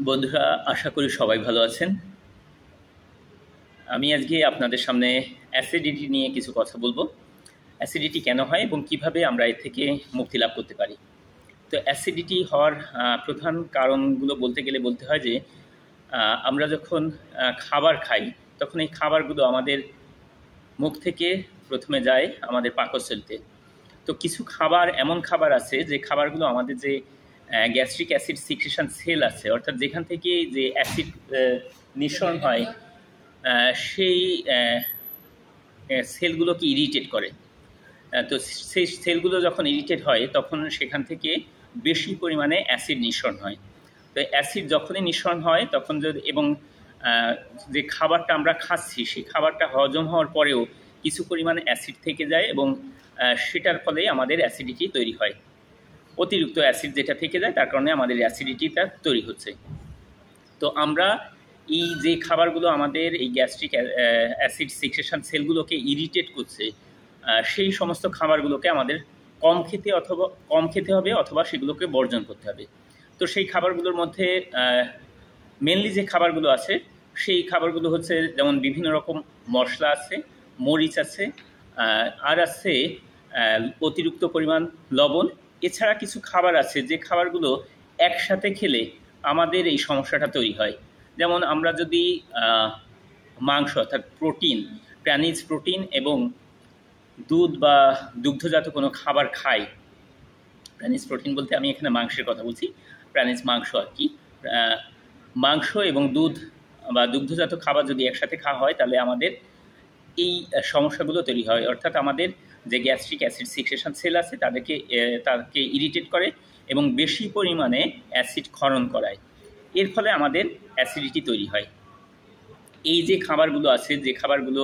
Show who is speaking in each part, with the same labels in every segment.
Speaker 1: বন্ধুরা, আশা করি সবাই ভালো আছেন। আমি আজকে আপনাদের সামনে অ্যাসিডিটি নিয়ে কিছু কথা বলবো। অ্যাসিডিটি কেন হয় এবং কিভাবে আমরা এর থেকে মুক্তি লাভ করতে পারি। তো অ্যাসিডিটি হওয়ার প্রধান কারণগুলো বলতে গেলে বলতে হয় যে আমরা যখন খাবার খাই, তখন এই খাবারগুলো আমাদের মুখ থেকে প্রথমে যায় আমাদের পাকস্থলীতে। তো কিছু খাবার এমন খাবার আছে যে খাবারগুলো আমাদের যে গ্যাস্ট্রিক অ্যাসিড সিক্রেশন সেল আছে, অর্থাৎ যেখান থেকে যে অ্যাসিড নিঃসরণ হয়, সেই সেলগুলোকে ইরিটেট করে। তো সেই সেলগুলো যখন ইরিটেট হয় তখন সেখান থেকে বেশি পরিমাণে অ্যাসিড নিঃসরণ হয়। তো অ্যাসিড যখনই নিঃসরণ হয় তখন যদি এবং যে খাবারটা আমরা খাচ্ছি সেই খাবারটা হজম হওয়ার পরেও কিছু পরিমাণে অ্যাসিড থেকে যায় এবং সেটার ফলে আমাদের অ্যাসিডিটি তৈরি হয়। অতিরিক্ত অ্যাসিড যেটা থেকে যায় তার কারণে আমাদের অ্যাসিডিটিটা তৈরি হচ্ছে। তো আমরা এই যে খাবারগুলো আমাদের এই গ্যাস্ট্রিক অ্যাসিড সিক্রেশন সেলগুলোকে ইরিটেট করছে, সেই সমস্ত খাবারগুলোকে আমাদের কম খেতে হবে অথবা সেগুলোকে বর্জন করতে হবে। তো সেই খাবারগুলোর মধ্যে মেনলি যে খাবারগুলো আছে সেই খাবারগুলো হচ্ছে যেমন বিভিন্ন রকম মশলা আছে, মরিচ আছে, আর আছে অতিরিক্ত পরিমাণ লবণ। এছাড়া কিছু খাবার আছে যে খাবারগুলো একসাথে খেলে আমাদের এই সমস্যাটা তৈরি হয়। যেমন আমরা যদি মাংস অর্থাৎ প্রাণীজ প্রোটিন এবং দুধ বা দুগ্ধজাত কোনো খাবার খাই, প্রাণীজ প্রোটিন বলতে আমি এখানে মাংসের কথা বলছি, প্রাণীজ মাংস আর কি, মাংস এবং দুধ বা দুগ্ধজাত খাবার যদি একসাথে খাওয়া হয় তাহলে আমাদের এই সমস্যাগুলো তৈরি হয়। অর্থাৎ আমাদের যে গ্যাস্ট্রিক অ্যাসিড সিক্রেশন সেল আছে তাকে ইরিটেট করে এবং বেশি পরিমাণে অ্যাসিড ক্ষরণ করায়। এর ফলে আমাদের অ্যাসিডিটি তৈরি হয়। এই যে খাবারগুলো আছে, যে খাবারগুলো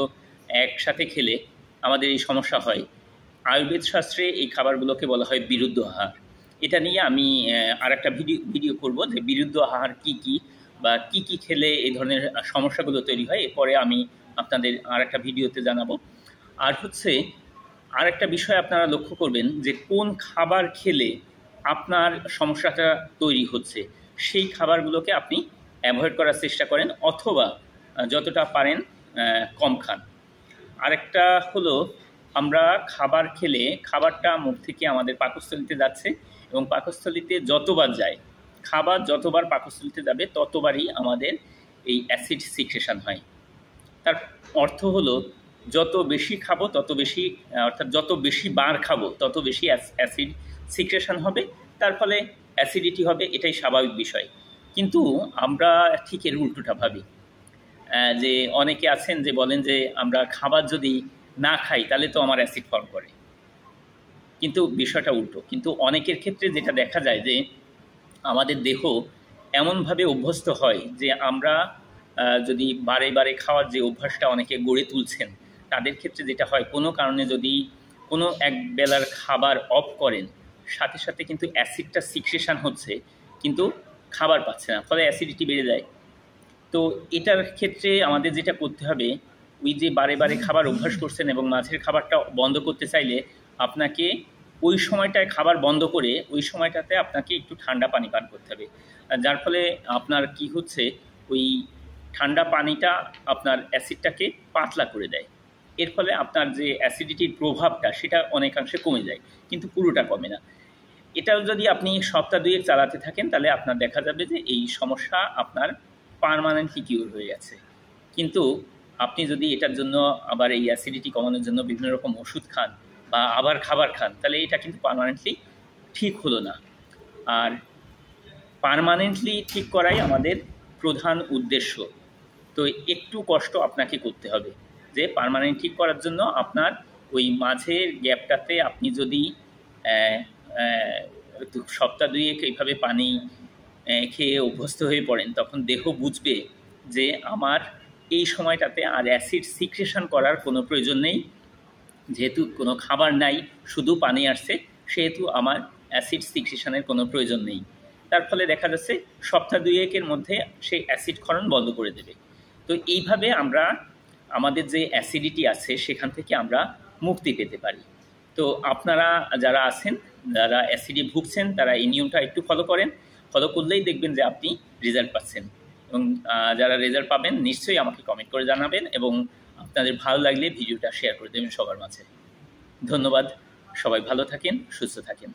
Speaker 1: একসাথে খেলে আমাদের এই সমস্যা হয়, আয়ুর্বেদ শাস্ত্রে এই খাবারগুলোকে বলা হয় বিরুদ্ধ আহার। এটা নিয়ে আমি আরেকটা ভিডিও করব যে বিরুদ্ধ আহার কী কী বা কী কী খেলে এই ধরনের সমস্যাগুলো তৈরি হয়, এরপরে আমি আপনাদের আরেকটা ভিডিওতে জানাবো। আর হচ্ছে আরেকটা বিষয় আপনারা লক্ষ্য করবেন যে কোন খাবার খেলে আপনার সমস্যাটা তৈরি হচ্ছে সেই খাবারগুলোকে আপনি অ্যাভয়েড করার চেষ্টা করেন অথবা যতটা পারেন কম খান। আরেকটা হলো, আমরা খাবার খেলে খাবারটা মুখ থেকে আমাদের পাকস্থলীতে যাচ্ছে এবং পাকস্থলীতে যতবার যায়, খাবার যতবার পাকস্থলীতে যাবে ততবারই আমাদের এই অ্যাসিড সিক্রেশন হয়। তার অর্থ হলো যত বেশি খাবো তত বেশি, অর্থাৎ যত বেশি বার খাবো তত বেশি অ্যাসিড সিক্রেশন হবে, তার ফলে অ্যাসিডিটি হবে। এটাই স্বাভাবিক বিষয়। কিন্তু আমরা ঠিক এর উল্টোটা ভাবি। যে অনেকে আছেন যে বলেন যে আমরা খাবার যদি না খাই তাহলে তো আমার অ্যাসিড ফর্ম করে, কিন্তু বিষয়টা উল্টো। কিন্তু অনেকের ক্ষেত্রে যেটা দেখা যায় যে আমাদের দেহ এমনভাবে অভ্যস্ত হয় যে আমরা যদি বারে বারে খাওয়ার যে অভ্যাসটা অনেকে গড়ে তুলছেন তাদের ক্ষেত্রে যেটা হয়, কোনো কারণে যদি কোনো এক বেলার খাবার অফ করেন, সাথে সাথে কিন্তু অ্যাসিডটা সিক্রেশন হচ্ছে কিন্তু খাবার পাচ্ছে না, ফলে অ্যাসিডিটি বেড়ে যায়। তো এটার ক্ষেত্রে আমাদের যেটা করতে হবে, ওই যে বারে বারে খাবার অভ্যাস করছেন এবং মাঝের খাবারটা বন্ধ করতে চাইলে আপনাকে ওই সময়টায় খাবার বন্ধ করে ওই সময়টাতে আপনাকে একটু ঠান্ডা পানি পান করতে হবে। যার ফলে আপনার কি হচ্ছে, ওই ঠান্ডা পানিটা আপনার অ্যাসিডটাকে পাতলা করে দেয়। এর ফলে আপনার যে অ্যাসিডিটির প্রভাবটা সেটা অনেকাংশে কমে যায়, কিন্তু পুরোটা কমে না। এটাও যদি আপনি সপ্তাহ দুয়েক চালাতে থাকেন তাহলে আপনার দেখা যাবে যে এই সমস্যা আপনার পার্মানেন্টলি কিউর হয়ে গেছে। কিন্তু আপনি যদি এটার জন্য আবার এই অ্যাসিডিটি কমানোর জন্য বিভিন্ন রকম ওষুধ খান বা আবার খাবার খান, তাহলে এটা কিন্তু পার্মানেন্টলি ঠিক হলো না। আর পার্মানেন্টলি ঠিক করাই আমাদের প্রধান উদ্দেশ্য। তো একটু কষ্ট আপনাকে করতে হবে যে পার্মানেন্ট ঠিক করার জন্য আপনার ওই মাঝের গ্যাপটাতে আপনি যদি সপ্তাহ দুয়েক এইভাবে পানি খেয়ে অভ্যস্ত হয়ে পড়েন, তখন দেহ বুঝবে যে আমার এই সময়টাতে আর অ্যাসিড সিক্রেশন করার কোনো প্রয়োজন নেই, যেহেতু কোনো খাবার নাই, শুধু পানি আসছে, সেহেতু আমার অ্যাসিড সিক্রেশনের কোনো প্রয়োজন নেই। তার ফলে দেখা যাচ্ছে সপ্তাহ দুয়েকের মধ্যে সেই অ্যাসিড ক্ষরণ বন্ধ করে দেবে। তো এইভাবে আমরা আমাদের যে অ্যাসিডিটি আছে সেখান থেকে আমরা মুক্তি পেতে পারি। তো আপনারা যারা আছেন, যারা অ্যাসিডে ভুগছেন, তারা এই নিয়মটা একটু ফলো করেন। ফলো করলেই দেখবেন যে আপনি রেজাল্ট পাচ্ছেন। এবং যারা রেজাল্ট পাবেন নিশ্চয়ই আমাকে কমেন্ট করে জানাবেন এবং আপনাদের ভালো লাগলে ভিডিওটা শেয়ার করে দেবেন সবার মাঝে। ধন্যবাদ। সবাই ভালো থাকেন, সুস্থ থাকেন।